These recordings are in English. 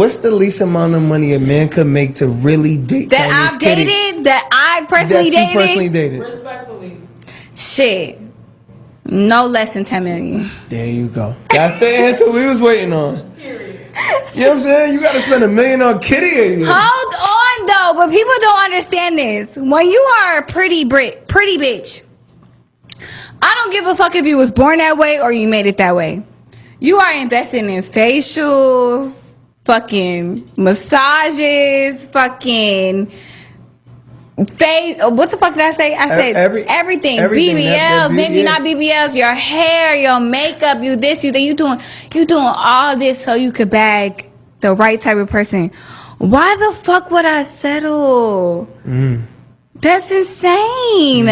What's the least amount of money a man could make to really date that Chinese I've kitty? dated, that I personally That you dated? personally dated. Respectfully. Shit. No less than 10 million. There you go. That's the answer we was waiting on. Period. You know what I'm saying? You gotta spend $1 million on kitty. Hold on though, but people don't understand this. When you are a pretty bitch, I don't give a fuck if you was born that way or you made it that way. You are investing in facials, fucking massages, fucking face. What the fuck did I say? I said everything. BBLs, maybe not BBLs. Your hair, your makeup, you this, you that. You doing all this so you could bag the right type of person. Why the fuck would I settle? That's insane.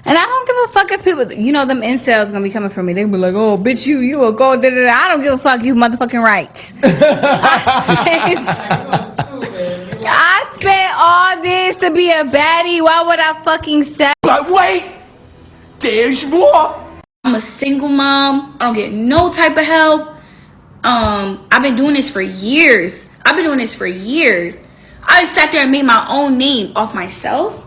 And I don't give a fuck if people, you know, them incels gonna be coming for me. They be like, oh, bitch, you a gold, da, da, da. I don't give a fuck, you motherfucking right. I spent all this to be a baddie. Why would I fucking settle? But wait, there's more. I'm a single mom. I don't get no type of help. I've been doing this for years. I sat there and made my own name off myself.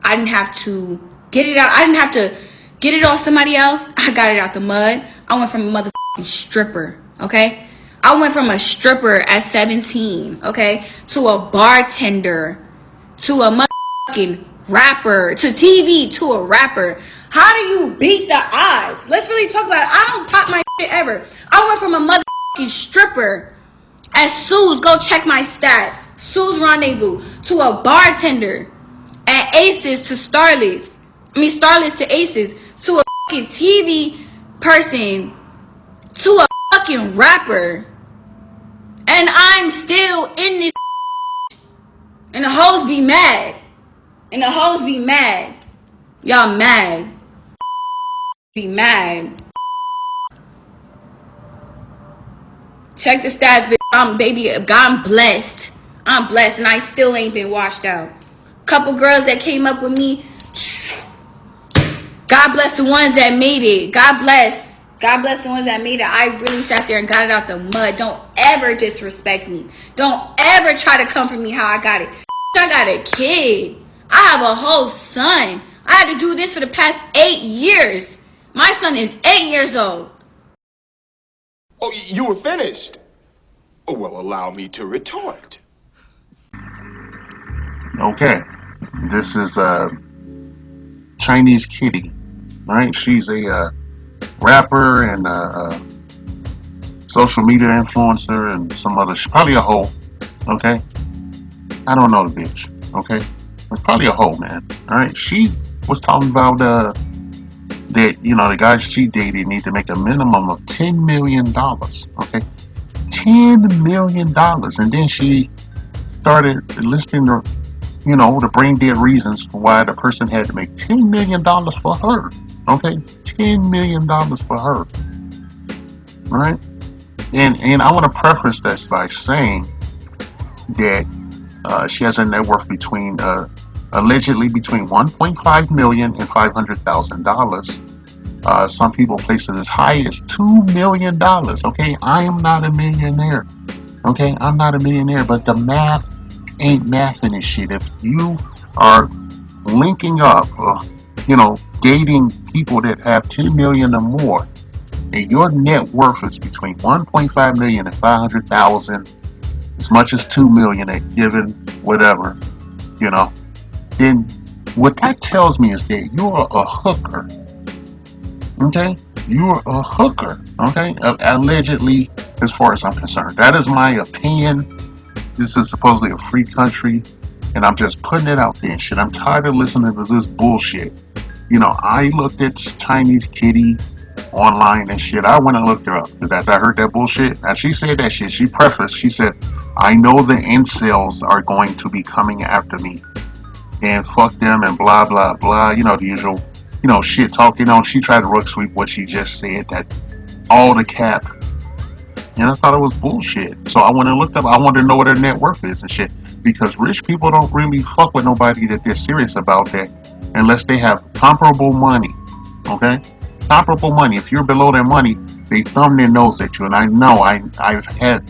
I didn't have to get it out. I didn't have to get it off somebody else. I got it out the mud. I went from a motherfucking stripper, okay? I went from a stripper at 17, okay, to a bartender, to a motherfucking rapper, to TV, to a rapper. How do you beat the odds? Let's really talk about it. I don't pop my shit ever. I went from a motherfucking stripper at Sue's, go check my stats, Sue's Rendezvous, to a bartender at Aces to Starlets. Starlets to Aces, to a fucking TV person, to a fucking rapper. And I'm still in this. And the hoes be mad. Y'all mad. Be mad. Check the stats, bitch. I'm blessed. I'm blessed and I still ain't been washed out. Couple girls that came up with me. God bless the ones that made it. God bless the ones that made it. I really sat there and got it out the mud. Don't ever disrespect me. Don't ever try to come for me how I got it. I got a kid. I have a whole son. I had to do this for the past 8 years. My son is 8 years old. Oh, you were finished. Oh, well, allow me to retort. Okay, this is Chinese Kitty, right? She's a rapper and a social media influencer and some other. She's probably a hoe. Okay, I don't know the bitch. Okay, it's probably a hoe, man. All right, she was talking about that the guys she dated need to make a minimum of $10 million. Okay, $10 million, and then she started listing the brain dead reasons for why the person had to make $10 million for her. Okay? $10 million for her. Right? And I want to preface this by saying that she has a net worth allegedly between $1.5 million and $500,000. Some people place it as high as $2 million. Okay? I am not a millionaire. Okay? I'm not a millionaire, but the math ain't mathing this shit. If you are linking up, dating people that have 10 million or more, and your net worth is between 1.5 million and 500,000, as much as 2 million at given whatever, then what that tells me is that you're a hooker. Okay? You're a hooker. Okay? Allegedly, as far as I'm concerned. That is my opinion. This is supposedly a free country, and I'm just putting it out there and shit. I'm tired of listening to this bullshit. I looked at Chinese Kitty online and shit. I went and looked her up because after I heard that bullshit, now she said that shit. She prefaced, she said, I know the incels are going to be coming after me, and fuck them and blah, blah, blah. The usual, shit talk. She tried to rug sweep what she just said, that all the cap. And I thought it was bullshit. So I went and looked up. I wanted to know what her net worth is and shit. Because rich people don't really fuck with nobody that they're serious about that unless they have comparable money. Okay? Comparable money. If you're below their money, they thumb their nose at you. And I know I've had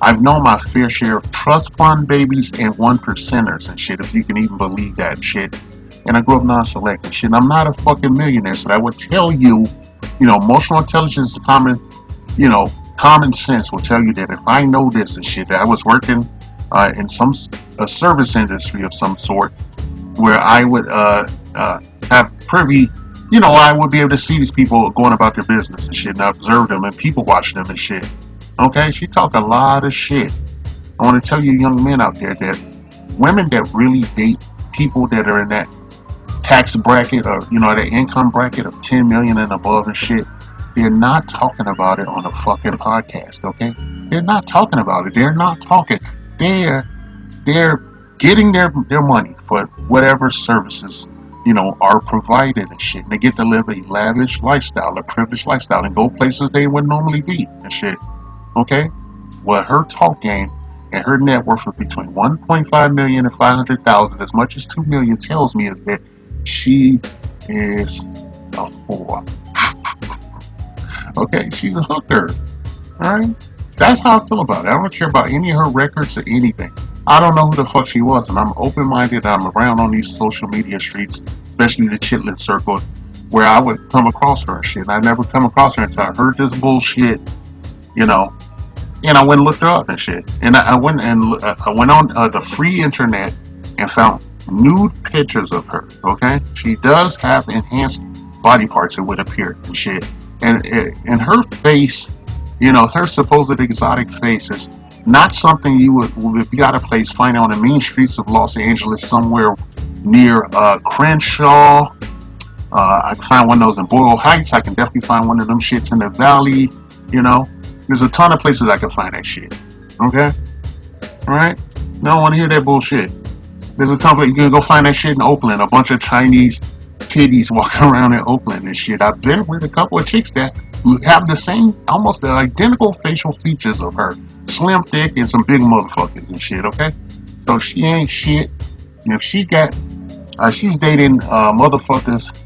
I've known my fair share of trust fund babies and one percenters and shit, if you can even believe that shit. And I grew up non-select and shit. And I'm not a fucking millionaire, so I would tell you, emotional intelligence, common sense will tell you that if I know this and shit, that I was working in some a service industry of some sort, where I would have privy, I would be able to see these people going about their business and shit, and I observe them and people watch them and shit. Okay, she talk a lot of shit. I want to tell you, young men out there, that women that really date people that are in that tax bracket, or the income bracket of 10 million and above and shit, they're not talking about it on a fucking podcast. Okay, they're not talking about it. They're not talking. They're getting their money for whatever services are provided and shit. And they get to live a lavish lifestyle, a privileged lifestyle, and go places they would normally be and shit. Okay, well, her talk game and her net worth of between 1.5 million and 500,000, as much as 2 million, tells me is that she is a whore. Okay, she's a hooker. All right, that's how I feel about it. I don't care about any of her records or anything. I don't know who the fuck she was, and I'm open-minded. I'm around on these social media streets, especially the chitlin circle, where I would come across her and shit. I never come across her until I heard this bullshit, and I went and looked her up and shit. And I went on the free internet and found nude pictures of her. Okay, she does have enhanced body parts, it would appear and shit. And her face, her supposed exotic face is not something you would be out of place finding on the mean streets of Los Angeles, somewhere near Crenshaw. I can find one of those in Boyle Heights. I can definitely find one of them shits in the Valley. There's a ton of places I can find that shit. Okay? Alright? I don't want to hear that bullshit. There's a ton of, you can go find that shit in Oakland. A bunch of Chinese kiddies walking around in Oakland and shit. I've been with a couple of chicks that have the same, almost the identical facial features of her. Slim, thick, and some big motherfuckers and shit, okay? So she ain't shit. And if she got, she's dating motherfuckers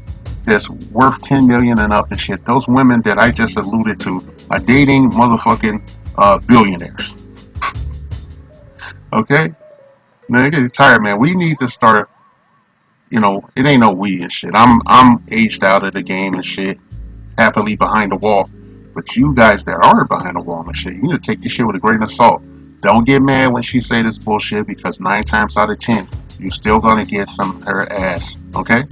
that's worth 10 million and up and shit. Those women that I just alluded to are dating motherfucking billionaires. Okay? Man, I get tired, man. We need to start, it ain't no we and shit. I'm aged out of the game and shit, happily behind the wall. But you guys that aren't behind the wall and shit, you need to take this shit with a grain of salt. Don't get mad when she say this bullshit, because 9 times out of 10, you still gonna get some of her ass. Okay?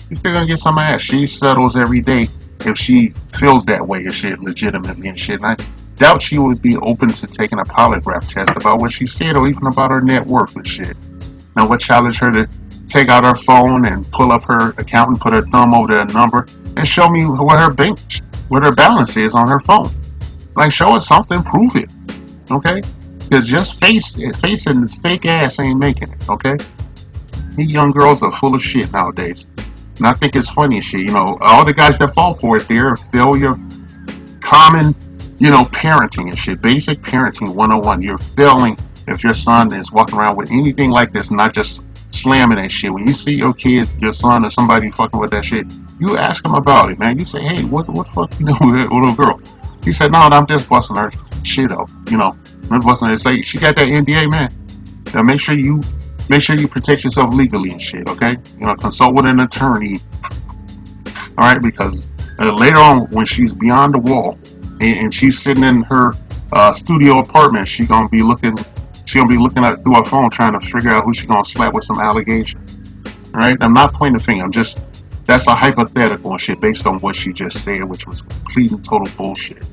You still gonna get some ass. She settles every day if she feels that way and shit, legitimately and shit. And I doubt she would be open to taking a polygraph test about what she said, or even about her net worth and shit. Now, what challenge her to take out her phone and pull up her account and put her thumb over the number and show me what her balance is on her phone. Like, show us something, prove it. Okay? Because just facing fake ass ain't making it. Okay? These young girls are full of shit nowadays. And I think it's funny shit. All the guys that fall for it, they're failure. Common, parenting and shit. Basic parenting 101. You're failing if your son is walking around with anything like this, not just slamming that shit. When you see your kid, your son, or somebody fucking with that shit, you ask him about it, man. You say, hey, what the fuck you know with that little girl? He said, no, I'm just busting her shit up. I'm busting her. Say, she got that NDA, man. Now make sure you protect yourself legally and shit, okay? Consult with an attorney. Alright, because later on, when she's beyond the wall and she's sitting in her studio apartment, she's gonna be looking at through her phone, trying to figure out who she's gonna slap with some allegations. Alright? I'm not pointing the finger, that's a hypothetical and shit based on what she just said, which was complete and total bullshit.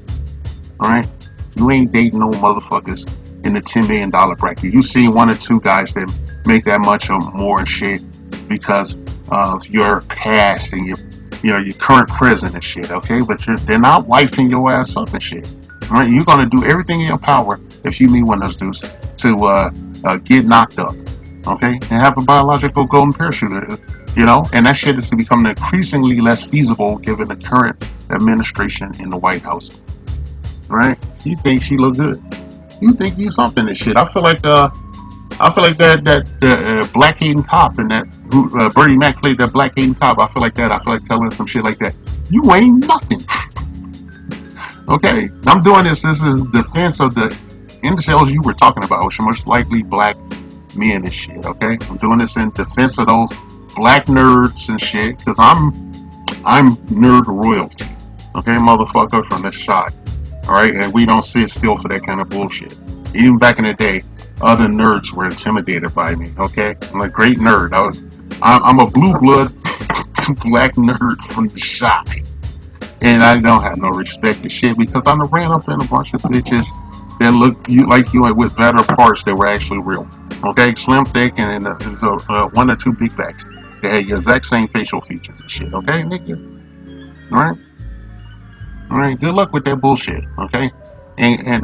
Alright? You ain't dating no motherfuckers in the $10 million bracket. You see 1 or 2 guys that make that much or more and shit because of your past and your current present and shit, okay? But they're not wifing your ass up and shit. Alright? You're gonna do everything in your power if you meet one of those dudes to get knocked up, okay? And have a biological golden parachute, and that shit is becoming increasingly less feasible given the current administration in the White House. Right? You think she look good? You think you something and shit? I feel like that black hating cop and that Bernie Mac played that black hating cop. I feel like telling her some shit like that. You ain't nothing. Okay, I'm doing this. This is defense of the incels you were talking about, which are most likely black men and shit, okay? I'm doing this in defense of those black nerds and shit, because I'm nerd royalty, okay, motherfucker, from the shot, alright? And we don't sit still for that kind of bullshit. Even back in the day, other nerds were intimidated by me, okay? I'm a great nerd. I'm a blue blood black nerd from the shot. And I don't have no respect to shit because I ran up in a bunch of bitches that looked like you with better parts that were actually real. Okay, slim, thick, and one or two big backs. They had the exact same facial features and shit. Okay, nigga. All right. Good luck with that bullshit. Okay. And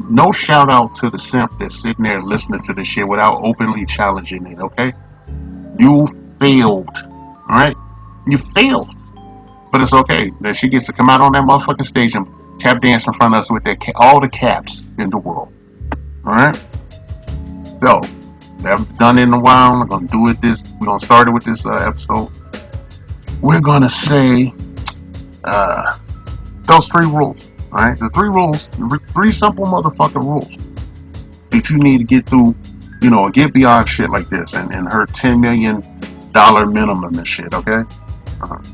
no shout out to the simp that's sitting there listening to this shit without openly challenging it. Okay, you failed. All right, you failed. But it's okay that she gets to come out on that motherfucking stage and tap dance in front of us with all the caps in the world. Alright? So, I've done it in a while. We're going to do it we're going to start it with this episode. We're going to say those 3 rules. Alright? The 3 rules, 3 simple motherfucking rules that you need to get through, get beyond shit like this and her $10 million minimum and shit, okay?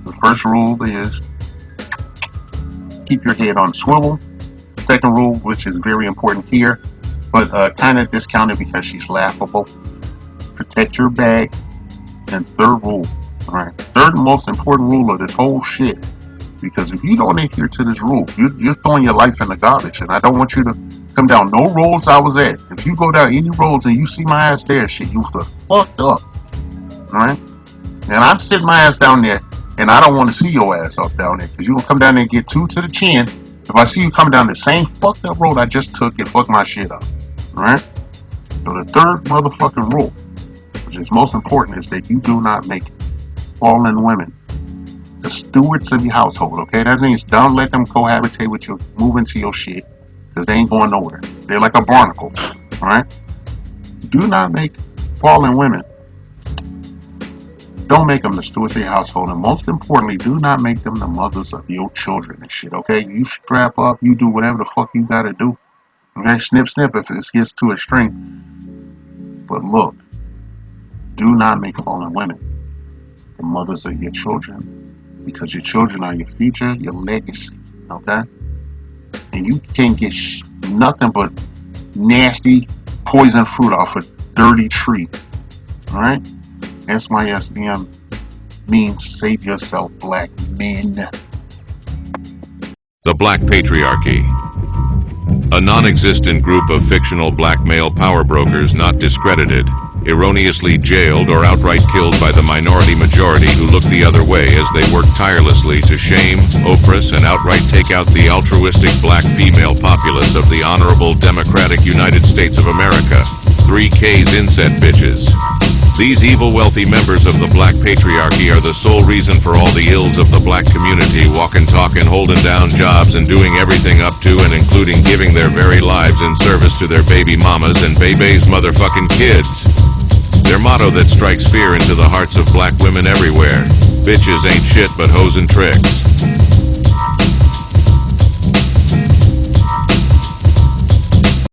The first rule is keep your head on swivel. Second rule, which is very important here, but kind of discounted because she's laughable. Protect your bag. And third rule, all right, third most important rule of this whole shit, because if you don't adhere to this rule, you're throwing your life in the garbage, and I don't want you to come down no roads I was at. If you go down any roads and you see my ass there, shit, you fucked up. All right, and I'm sitting my ass down there. And I don't want to see your ass up down there, because you will come down there and get 2 to the chin if I see you coming down the same fucked up road I just took and fuck my shit up. Alright? So the third motherfucking rule, which is most important, is that you do not make fallen women the stewards of your household, okay? That means don't let them cohabitate with you, move into your shit, because they ain't going nowhere. They're like a barnacle. Alright? Do not make fallen women. Don't make them the stewards of your household, and most importantly, do not make them the mothers of your children and shit, okay? You strap up, you do whatever the fuck you gotta do. Okay, snip, snip if it gets too extreme. But look, do not make fallen women the mothers of your children, because your children are your future, your legacy, okay? And you can't get nothing but nasty poison fruit off a dirty tree, alright? SYSBM means save yourself, black men. The Black Patriarchy. A non-existent group of fictional black male power brokers not discredited, erroneously jailed or outright killed by the minority majority who look the other way as they work tirelessly to shame, oppress, and outright take out the altruistic black female populace of the honorable democratic United States of America. 3K's inset bitches. These evil wealthy members of the black patriarchy are the sole reason for all the ills of the black community, walking, talking, holding down jobs, and doing everything up to and including giving their very lives in service to their baby mamas and baby's motherfucking kids. Their motto that strikes fear into the hearts of black women everywhere: bitches ain't shit but hoes and tricks.